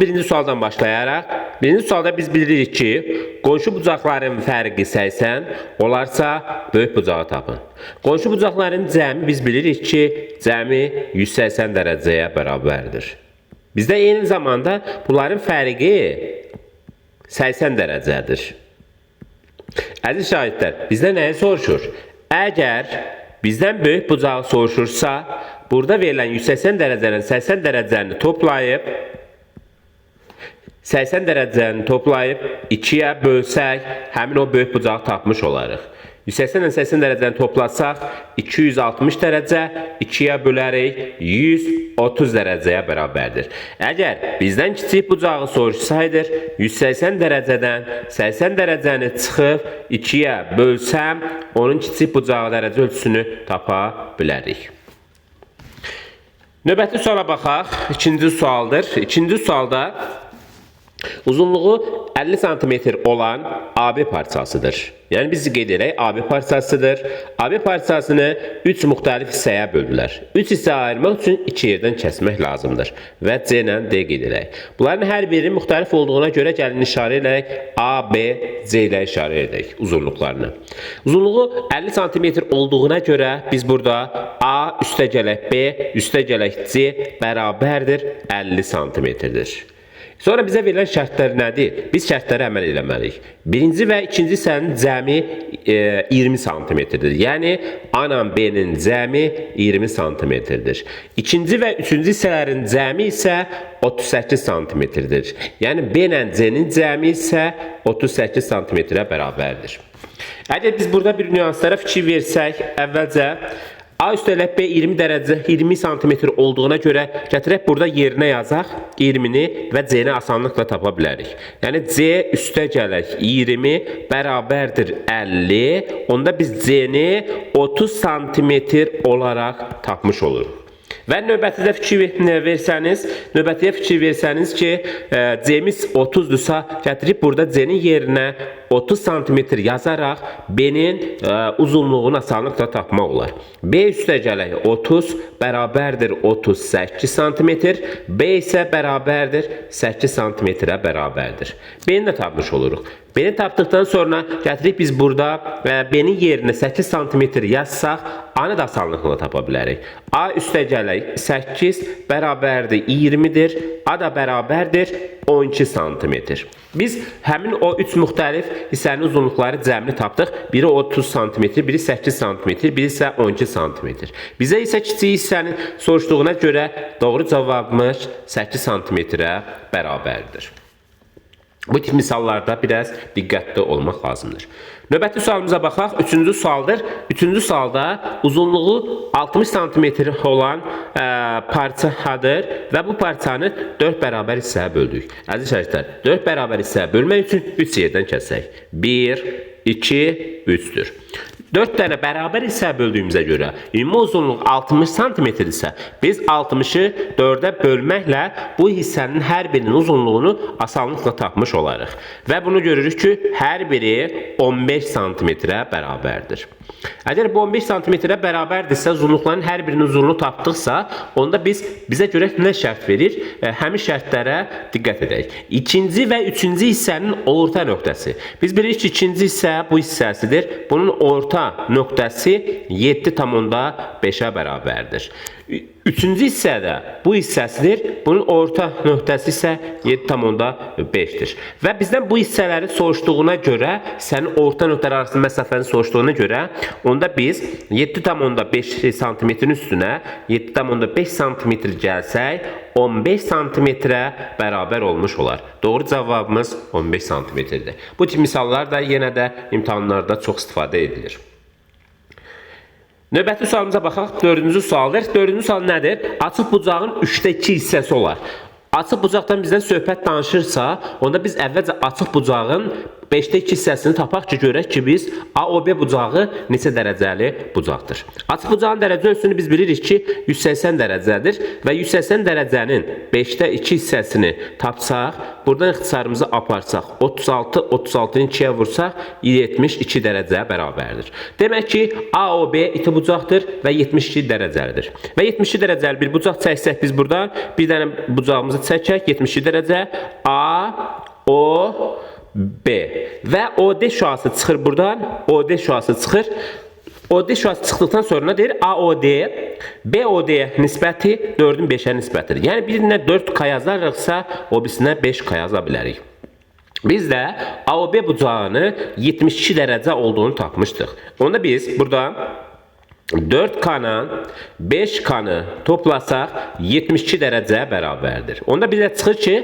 Birinci sualdan başlayaraq, birinci sualda biz bilirik ki, qonşu bucaqların fərqi 80 olarsa, böyük bucağı tapın. Qonşu bucaqların cəmi biz bilirik ki, cəmi 180 dərəcəyə bərabərdir. Bizdə eyni zamanda bunların fərqi 80 dərəcədir. Əziz şahidlər, bizdən nəyi soruşur? Əgər bizdən böyük bucağı soruşursa, burada verilən 180 dərəcənin 80 dərəcəni toplayıb 2-yə bölsək, həmin o böyük bucağı tapmış olarıq. 180 ilə 80 dərəcəni toplasaq, 260 dərəcə, 2-yə bölərək 130 dərəcəyə bərabərdir. Əgər bizdən kiçik bucağı soruşsaydır, 180 dərəcədən 80 dərəcəni çıxıb 2-yə bölsəm, onun kiçik bucağı dərəcə ölçüsünü tapa bilərik. Növbəti suala baxaq, ikinci sualdır. İkinci sualda uzunluğu 50 cm olan AB parçasıdır. Yəni biz qeyd edək, AB parçasıdır. AB parçasını 3 müxtəlif hissəyə böldülər. 3 hissəyə ayırmaq üçün 2 yerdən kəsmək lazımdır. Və C ilə D qeyd edək. Bunların hər biri müxtəlif olduğuna görə gəlin işarə edək, A, B, C ilə işarə edək uzunluqlarını. Uzunluğu 50 cm olduğuna görə biz burada A üstəgələk B, üstəgələk C bərabərdir 50 cm-dir. Sonra bizə verilən şərtlər nədir? Biz şərtlərə əməl eləməliyik. Birinci və ikinci hissənin cəmi 20 cm-dir. Yəni, A ilə B-nin cəmi 20 cm-dir. İkinci və üçüncü hissələrin cəmi isə 38 cm-dir. Yəni, B ilə C-nin cəmi isə 38 cm-ə bərabərdir. Əgər biz burada bir nüanslara fikir versək, əvvəlcə A üstəgələk B 20 cm olduğuna görə gətirək burada yerinə yazaq 20-ni və C-ni asanlıqla tapa bilərik. Yəni C üstəgələk 20 bərabərdir 50. Onda biz C-ni 30 cm olaraq tapmış oluruq. Və növbətidə fikir versəniz ki, C-miz 30-dursa, gətirib burada C-nin yerinə 30 cm yazaraq B-nin uzunluğunu asanlıqla tapmaq olar. B üstəgələk 30 bərabərdir 38 cm, B isə bərabərdir 8 cm-ə bərabərdir. B-ni də tapmış oluruq. B-ni tapdıqdan sonra gətirib biz burada B-nin yerinə 8 cm yazsaq, A-nı da asanlıqla tapa bilərik. A üstəgələk 8 bərabərdir 20-dir, A da bərabərdir 12 cm. Biz həmin o 3 müxtəlif hissənin uzunluqları cəmini tapdıq. Biri 30 cm, biri 8 cm, biri isə 12 cm. Bizə isə kiçik hissənin soruşduğuna görə doğru cavabımız 8 cm-ə bərabərdir. Bu tip misallarda biraz diqqətli olmaq lazımdır. Növbəti sualımıza baxaq. Üçüncü sualdır. Üçüncü sualda uzunluğu 60 cm olan parçadır və bu parçanı 4 bərabər hissəyə böldük. Əziz şagirdlər, 4 bərabər hissəyə bölmək üçün 3 yerdən kəsək. 1, 2, 3-dür. 4 dənə bərabər hissəyə böldüyümüzə görə ümumi uzunluq 60 cm isə biz 60-ı 4-ə bölməklə bu hissənin hər birinin uzunluğunu asanlıqla tapmış olarıq. Və bunu görürük ki, hər biri 15 cm-ə bərabərdir. Əgər bu 15 cm-ə bərabərdirsə, uzunluqların hər birinin uzunluğunu tapdıqsa, onda bizə görə nə şərt verir? Həmin şərtlərə diqqət edək. İkinci və üçüncü hissənin orta nöqtəsi. Biz bilirik ki, ikinci hissə bu hissəsidir. Bunun orta nöqtəsi 7,5-ə bərabərdir. Üçüncü hissədə bu hissəsidir. Bunun orta nöqtəsi isə 7,5-dir. Və bizdən bu hissələri soruşduğuna görə, hissənin orta nöqtələri arasında məsafəni soruşduğuna görə, onda biz 7,5 cm-in üstünə 7,5 cm gəlsək, 15 cm-ə bərabər olmuş olar. Doğru cavabımız 15 cm-dir. Bu tip misallar da yenə də imtahanlarda çox istifadə edilir. Növbəti sualımıza baxaq. Dördüncü sualdır. Dördüncü sual nədir? Açıq bucağın 3-də 2 hissəsi olar. Açıq bucaqdan bizdən söhbət danışırsa, onda biz əvvəlcə açıq bucağın 5-də 2 hissəsini tapaq ki, görək ki, biz AOB bucağı neçə dərəcəli bucaqdır. Açıq bucağın dərəcə ölçüsünü biz bilirik ki, 180 dərəcədir və 180 dərəcənin 5-də 2 hissəsini tapsaq, buradan ixtisarımızı aparsaq, 36-ını 2-yə vursaq, 72 dərəcəyə bərabərdir. Demək ki, AOB iti bucaqdır və 72 dərəcəlidir. Və 72 dərəcəli bir bucaq çəksək biz burada bir dənə bucağımızı çəkək 72 dərəcə A, O, B və OD şüası çıxır buradan. OD şüası çıxır. OD şüası çıxdıqdan sonra deyir AOD, BOD-yə nisbəti 4-ün 5-ə nisbətidir. Yəni birinə 4K yazarıqsa, o birisinə 5K yaza bilərik. Biz də AOB bucağını 72 dərəcə olduğunu tapmışdıq. Onda biz burada 4K-nı 5K-nı toplasaq 72 dərəcəyə bərabərdir. Onda bizə çıxır ki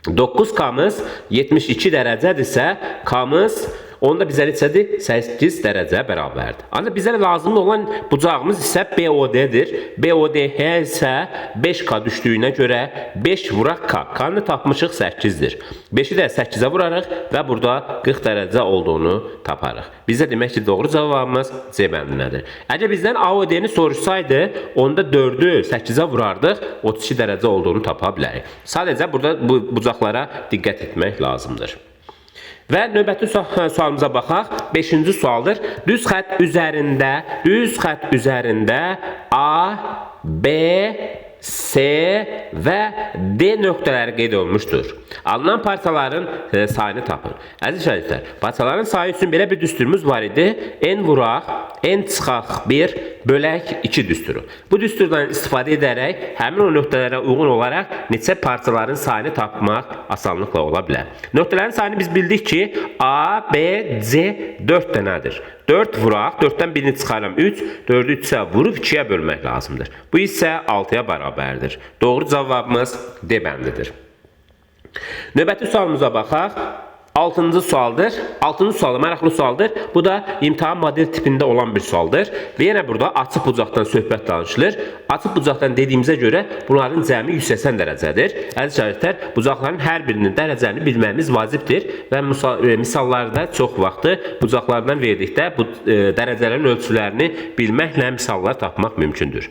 9K-mız 72 dərəcədirsə, K-mız onda bizə neçədir? 8 dərəcəyə bərabərdir. Ancaq bizə lazım olan bucağımız isə BOD-dir. BOD-yə isə 5K düşdüyünə görə 5 vuraq K. K-nı tapmışıq 8-dir. 5-i də 8-ə vurarıq və burada 40 dərəcə olduğunu taparıq. Bizə demək ki, doğru cavabımız C bəndinədir. Əgər bizdən AOD-ni soruşsaydı, onda 4-ü 8-ə vurardıq, 32 dərəcə olduğunu tapa bilərik. Sadəcə burada bu bucaqlara diqqət etmək lazımdır. Və növbəti sualımıza baxaq. 5-ci sualdır. Düz xətt üzərində A, B, C və D nöqtələri qeyd olunmuşdur. Alınan parçaların sayını tapın. Əziz şagirdlər, parçaların sayı üçün belə bir düsturumuz var idi. N vuraq, N çıxaq 1 bölək 2 düsturu. Bu düsturdan istifadə edərək həmin o nöqtələrə uyğun olaraq neçə parçaların sayını tapmaq asanlıqla ola bilər. Nöqtələrin sayını biz bildik ki, A, B, C 4 dənədir. 4 vuraq, 4-dən birini çıxaram 3, 4-ü 3-ə vurub 2-yə bölmək lazımdır. Bu isə 6-ya bərabərdir. Doğru cavabımız D bəndidir. Növbəti sualımıza baxaq. 6-cı sualdır. 6-cı sual maraqlı sualdır. Bu da imtahan model tipində olan bir sualdır. Və yenə burada açıq bucaqdan söhbət danışılır. Açıq bucaqdan dediyimizə görə bunların cəmi 180 dərəcədir. Əziz şagirdlər, bucaqların hər birinin dərəcəni bilməyimiz vacibdir və misallarda çox vaxtı bucaqlardan verdikdə bu dərəcələrin ölçülərini bilməklə misallar tapmaq mümkündür.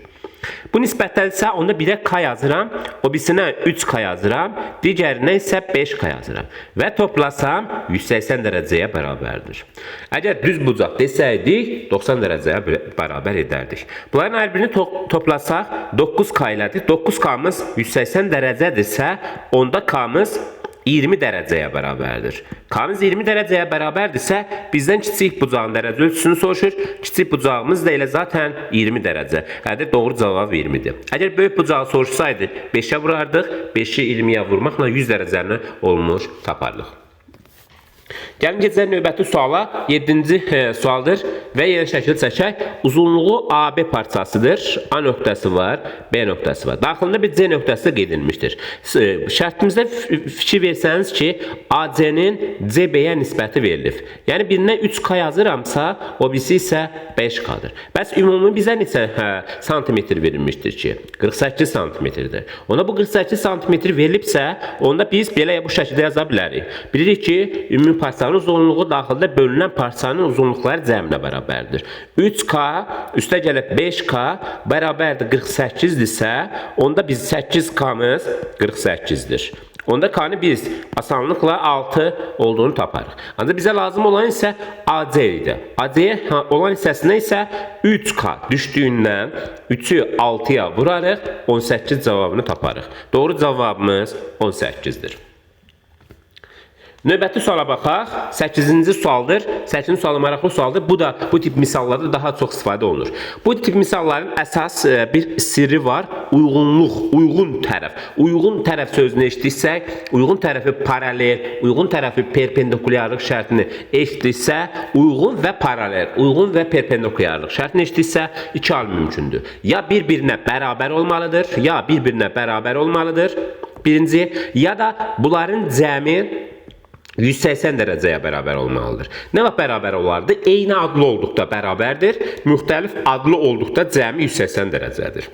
Bu nisbətlər isə onda birə K yazıram, o birisinə 3K yazıram, digərinə isə 5K yazıram və toplasam 180 dərəcəyə bərabərdir. Əgər düz bucaq desəydik 90 dərəcəyə bərabər edərdik. Bunların hər birini toplasaq 9K ilədir. 9K-mız 180 dərəcədirsə, onda K-mız 20 dərəcəyə bərabərdir. K-mız 20 dərəcəyə bərabərdirsə, bizdən kiçik bucağın dərəcə ölçüsünü soruşur. Kiçik bucağımız da elə zaten 20 dərəcə. Yəni doğru cavab 20-dir. Əgər böyük bucağı soruşsaydı 5-ə vurardıq, 5-i 20-yə vurmaqla 100 dərəcəni olmuş taparlıq. Gəlin keçək növbəti suala. 7-ci sualdır və yeni şəkil çəkək. Uzunluğu AB parçasıdır. A nöqtəsi var, B nöqtəsi var. Daxilində bir C nöqtəsi qeyd edilmişdir. Şərtimizdə fikir versəniz ki, AC-nin CB-yə nisbəti verilir. Yəni birinə 3K yazıramsa, o birisi isə 5K-dır. Bəs ümumi bizə neçə santimetr verilmişdir ki? 48 santimetrdir. Ona bu 48 santimetr verilibsə, onda biz belə bu şəkildə yaza bilərik. Bilirik ki, ümumi parçanın uzunluğu daxildə bölünən parçanın uzunluqları cəminə bərabərdir. 3K üstə gəlib 5K bərabərdir 48-dirsə, onda biz 8K-mız 48-dir. Onda K-nı biz asanlıqla 6 olduğunu taparıq. Ancaq bizə lazım olan isə AC idi. AC-yə olan hissəsinə isə 3K düşdüyündən 3-ü 6-ya vurarıq, 18 cavabını taparıq. Doğru cavabımız 18-dir. Növbəti suala baxaq. 8-ci sualdır. 8-ci sualı maraqlı sualdır. Bu tip misallarda daha çox istifadə olunur. Bu tip misalların əsas bir sirri var. Uyğunluq, uyğun tərəf. Uyğun tərəf sözünü eşitsək, uyğun tərəfi paralel, uyğun tərəfi perpendikulyarlıq şərtini eşitsə, uyğun və paralel, uyğun və perpendikulyarlıq şərtini eşitsə, iki hal mümkündür. Ya bir-birinə bərabər olmalıdır, ya bir-birinə bərabər olmalıdır. Birinci, ya da bunların cəmi 180 dərəcəyə bərabər olmalıdır. Nə vaxt bərabər olardı? Eyni adlı olduqda bərabərdir, müxtəlif adlı olduqda cəmi 180 dərəcədir.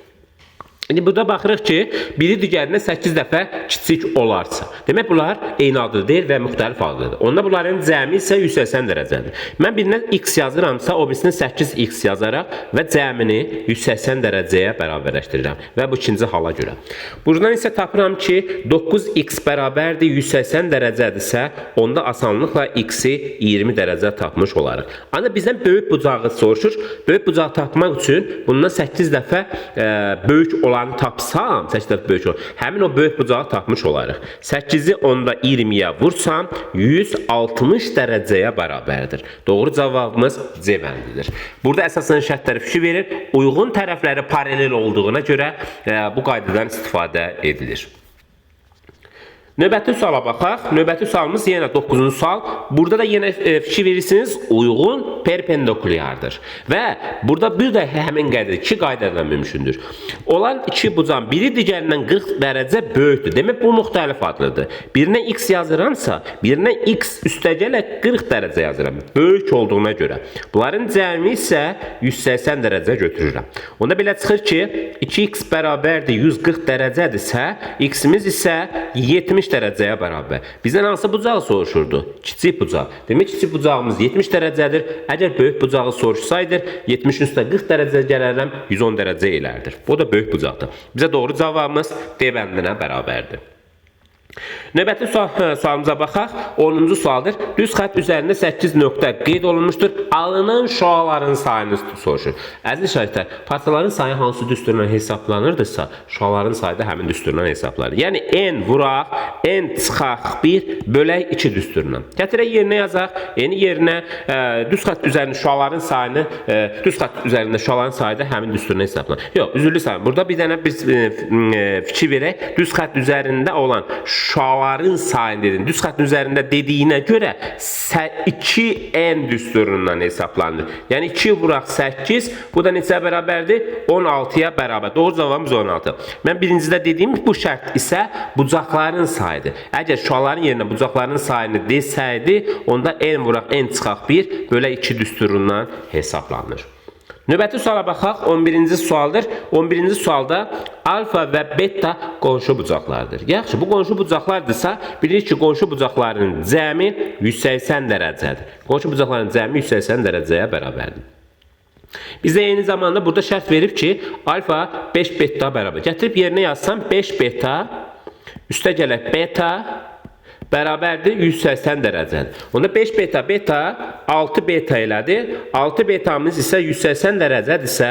İndi burada baxırıq ki, biri digərinə 8 dəfə kiçik olarsa. Demək, bunlar eyni adlı deyil və müxtəlif adlıdır. Onda bunların cəmi isə 180 dərəcədir. Mən birindən x yazıramsa, o birisində 8x yazaraq və cəmini 180 dərəcəyə bərabərləşdirirəm. Və bu ikinci hala görə. Buradan isə tapıram ki, 9x bərabərdir 180 dərəcədirsə, onda asanlıqla x-i 20 dərəcə tapmış olarıq. Ancaq bizdən böyük bucağı soruşur. Böyük bucağı tapmaq üçün bundan 8 dəfə böyük olaraq olanı tapsam, 8 dəfə böyük olur. Həmin o böyük bucağı tapmış olarıq. 8-i onda 20-yə vursam 160 dərəcəyə bərabərdir. Doğru cavabımız C bəndidir. Burada əsasən şərtləri fikir verir. Uyğun tərəfləri paralel olduğuna görə bu qaydadan istifadə edilir. Növbəti suala baxaq. Növbəti sualımız yenə 9-cu sual. Burada da yenə fikir verirsiniz, uyğun perpendikulyardır. Və burada bir də həmin qayda, iki qaydadan mümkündür. Olan iki bucağın biri digərindən 40 dərəcə böyükdür. Demək bu müxtəlif adlıdır. Birinə x yazıramsa, birinə x üstəgələ 40 dərəcə yazıram. Böyük olduğuna görə. Bunların cəmi isə 180 dərəcə götürürəm. Onda belə çıxır ki, 2x bərabərdir 140 dərəcədirsə, x-imiz isə 70 dərəcəyə bərabər. Bizdən hansı bucağı soruşurdu? Kiçik bucaq. Demək kiçik bucağımız 70 dərəcədir. Əgər böyük bucağı soruşsaydı, 70-in üstə 40 dərəcə gələrəm, 110 dərəcə elərdir. Bu da böyük bucaqdır. Bizə doğru cavabımız D bəndinə bərabərdir. Növbəti sualımıza baxaq. 10-cu sualdır. Düz xətt üzərində 8 nöqtə qeyd olunmuşdur. Alınan şüaların sayını soruşur. Əziz şagirdlər, parçaların sayı hansı düsturla hesablanırdısa, şüaların sayı da həmin düsturla hesablanır. Yəni n vuraq, n çıxaq 1 bölək 2 düsturla. Gətirək yerinə yazaq. N yerinə düz xətt üzərində şüaların sayını, düz xətt üzərində şüaların sayı da həmin düsturla hesablanır. Yox, üzrlü sayı. Burada bir dənə biz fikir verək. Düz xətt üzərində olan şüaların sayını dedin. Düz xətt üzərində dediyinə görə 2n düsturundan hesablanır. Yəni 2 vuraq 8, bu da neçə bərabərdir? 16-ya bərabər. Doğru cavabımız 16. Mən birincidə dediyim bu şərt isə bucaqların sayıdır. Əgər şüaların yerinə bucaqların sayını desəydi, onda n vuraq n çıxaq 1 bölə 2 düsturundan hesablanır. Növbəti suala baxaq. 11-ci sualdır. 11-ci sualda alfa və beta qonşu bucaqlardır. Yaxşı, bu qonşu bucaqlardırsa, bilirik ki, qonşu bucaqların cəmi 180 dərəcədir. Qonşu bucaqların cəmi 180 dərəcəyə bərabərdir. Bizə eyni zamanda burada şərt verib ki, alfa 5 beta bərabər. Gətirib yerinə yazsam 5 beta üstə gələk beta bərabərdir 180 dərəcədir. Onda 5 beta beta 6 beta elədir. 6 betamız isə 180 dərəcədirsə,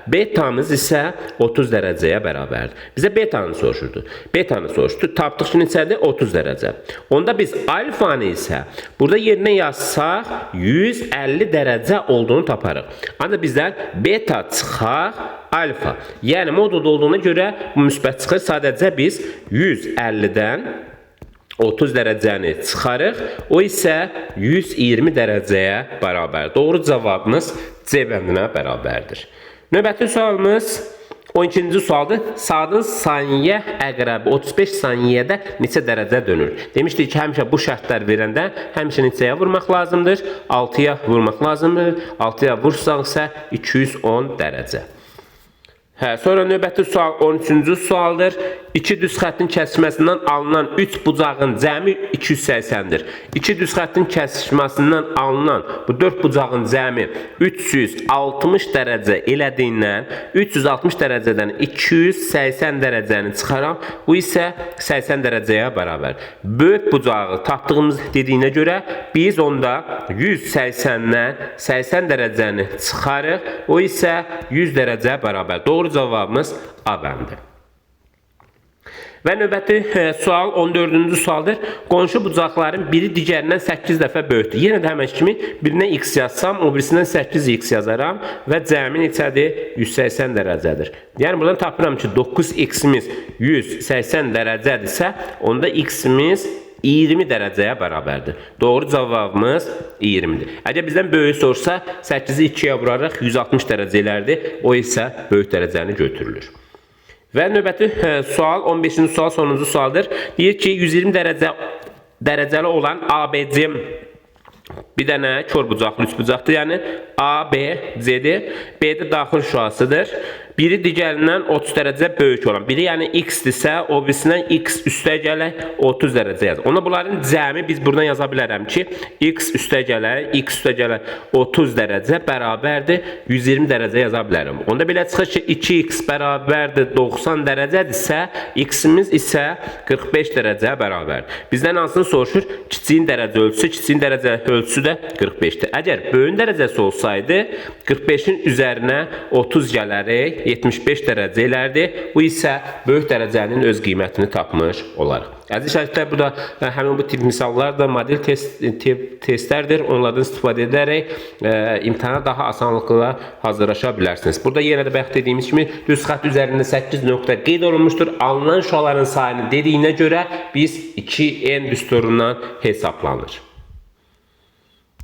betamız isə 30 dərəcəyə bərabərdir. Bizə betanı soruşurdu. Betanı soruşdu. Tapdıq ki, neçədir? 30 dərəcə. Onda biz alfanı isə burada yerinə yazsaq 150 dərəcə olduğunu taparıq. Ancaq bizdən beta çıxaq alfa. Yəni modulda olduğuna görə müsbət çıxır. Sadəcə biz 150-dən 30 dərəcəni çıxarıq. O isə 120 dərəcəyə bərabər. Doğru cavabımız C bəndinə bərabərdir. Növbəti sualımız 12-ci sualdır. Saatın saniyə əqrəbi 35 saniyədə neçə dərəcə dönür? Demişdik ki, həmişə bu şərtlər verəndə həmişə neçəyə vurmaq lazımdır? 6-ya vurmaq lazımdır. 6-ya vursaq isə 210 dərəcə. Sonra növbəti sual 13-cü sualdır. İki düz xəttin kəsişməsindən alınan 3 bucağın cəmi 280-dir. İki düz xəttin kəsişməsindən alınan bu 4 bucağın cəmi 360 dərəcə elədiyindən 360 dərəcədən 280 dərəcəni çıxaram. Bu isə 80 dərəcəyə bərabər. Böyük bucağı tapdığımız dediyinə görə biz onda 180-dən 80 dərəcəni çıxarıq. O isə 100 dərəcəyə bərabər. Doğru cavabımız A bəndi. Və növbəti sual 14-cü sualdır. Qonşu bucaqların biri digərindən 8 dəfə böyükdür. Yenə də həmən kimi birinə x yazsam, o birisindən 8x yazaram və cəmi neçədir? 180 dərəcədir. Yəni buradan tapıram ki, 9x-imiz 180 dərəcədirsə, onda x-imiz 20 dərəcəyə bərabərdir. Doğru cavabımız 20-dir. Əgər bizdən böyük sorsa, 8-i 2-yə vuraraq 160 dərəcələrdir. O isə böyük dərəcəni götürülür. Və növbəti sual 15-ci sual sonuncu sualdır. Deyir ki, 120 dərəcəli olan ABC bir dənə kör bucaqlı üç bucaqdır. Yəni ABC-dir. B-də daxil şüasıdır. Biri digərindən 30 dərəcə böyük olan. Biri yəni x-dirsə, o birisindən x üstə gələk 30 dərəcə yazır. Onda bunların cəmi biz buradan yaza bilərəm ki, x üstə gələk 30 dərəcə bərabərdir 120 dərəcə yaza bilərəm. Onda belə çıxır ki, 2x bərabərdir 90 dərəcədirsə, x-imiz isə 45 dərəcəyə bərabərdir. Bizdən hansını soruşur? Kiçiyin dərəcə ölçüsü. Kiçiyin dərəcə ölçüsü 45'dir. Əgər bölün dərəcəsi olsaydı 45-in üzərinə 30 gələrək 75 dərəcə elərdi. Bu isə böyük dərəcənin öz qiymətini tapmış olarıq. Əziz şagirdlər, bu da həmin bu tip misallar da model testlərdir. Onlardan istifadə edərək imtahana daha asanlıqla hazırlaşa bilərsiniz. Burada yenə də bayaq dediyimiz kimi düz xətt üzərində 8 nöqtə qeyd olunmuşdur. Alınan şüaların sayını dediyinə görə biz 2n düsturundan hesablanır.